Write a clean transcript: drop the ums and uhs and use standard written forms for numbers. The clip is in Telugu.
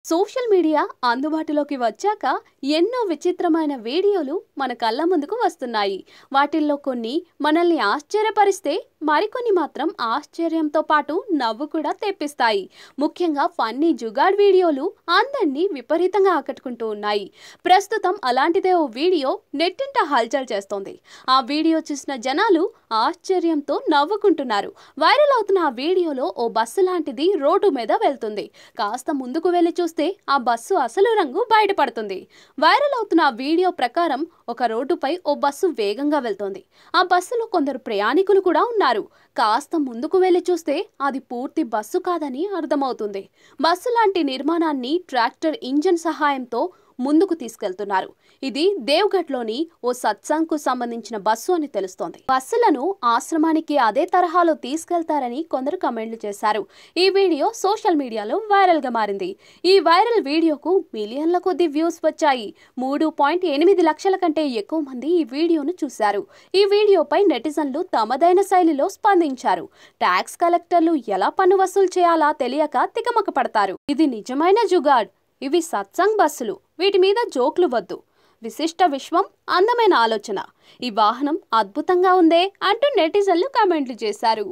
సోషల్ మీడియా అందుబాటులోకి వచ్చాక ఎన్నో విచిత్రమైన వీడియోలు మన కళ్ళ ముందుకు వస్తున్నాయి. వాటిల్లో కొన్ని మనల్ని ఆశ్చర్యపరిస్తే మరికొన్ని మాత్రం ఆశ్చర్యంతో పాటు నవ్వు కూడా తెప్పిస్తాయి. ముఖ్యంగా ఫన్నీ జుగాడ్ వీడియోలు అందరినీ విపరీతంగా ఆకట్టుకుంటూ ఉన్నాయి. ప్రస్తుతం అలాంటిదే ఓ వీడియో నెట్టింట హల్చల్ చేస్తోంది. ఆ వీడియో చూసిన జనాలు ఆశ్చర్యంతో నవ్వుకుంటున్నారు. వైరల్ అవుతున్న ఆ వీడియోలో ఓ బస్సు లాంటిది రోడ్డు మీద వెళ్తుంది. కాస్త ముందుకు వెళ్లి చూస్తే ఆ బస్సు అసలు రంగు బయటపడుతుంది. వైరల్ అవుతున్న ఆ వీడియో ప్రకారం ఒక రోడ్డుపై ఓ బస్సు వేగంగా వెళ్తోంది. ఆ బస్సులో కొందరు ప్రయాణికులు కూడా ఉన్నారు. కాస్త ముందుకు వెళ్లి చూస్తే అది పూర్తి బస్సు కాదని అర్థమవుతుంది. బస్సు లాంటి నిర్మాణాన్ని ట్రాక్టర్ ఇంజన్ సహాయంతో ముందుకు తీసుకెళ్తున్నారు. ఇది దేవ్గఢ్లోని ఓ సత్సంగ్కు సంబంధించిన బస్సు అని తెలుస్తోంది. బస్సులను ఆశ్రమానికి అదే తరహాలో తీసుకెళ్తారని కొందరు కమెంట్లు చేశారు. ఈ వీడియో సోషల్ మీడియాలో వైరల్ గా మారింది. ఈ వైరల్ వీడియోకు మిలియన్ల కొద్ది వ్యూస్ వచ్చాయి. 3.8 లక్షల కంటే ఎక్కువ మంది ఈ వీడియోను చూశారు. ఈ వీడియోపై నెటిజన్లు తమదైన శైలిలో స్పందించారు. ట్యాక్స్ కలెక్టర్లు ఎలా పన్ను వసూలు చేయాలా తెలియక తికమక పడతారు. ఇది నిజమైన జుగాడ్. ఇవి సత్సంగ్ బస్సులు. వీటి మీద జోక్లు వద్దు. విశిష్ట విశ్వం, అందమైన ఆలోచన. ఈ వాహనం అద్భుతంగా ఉందే అంటూ నెటిజన్లు కామెంట్లు చేశారు.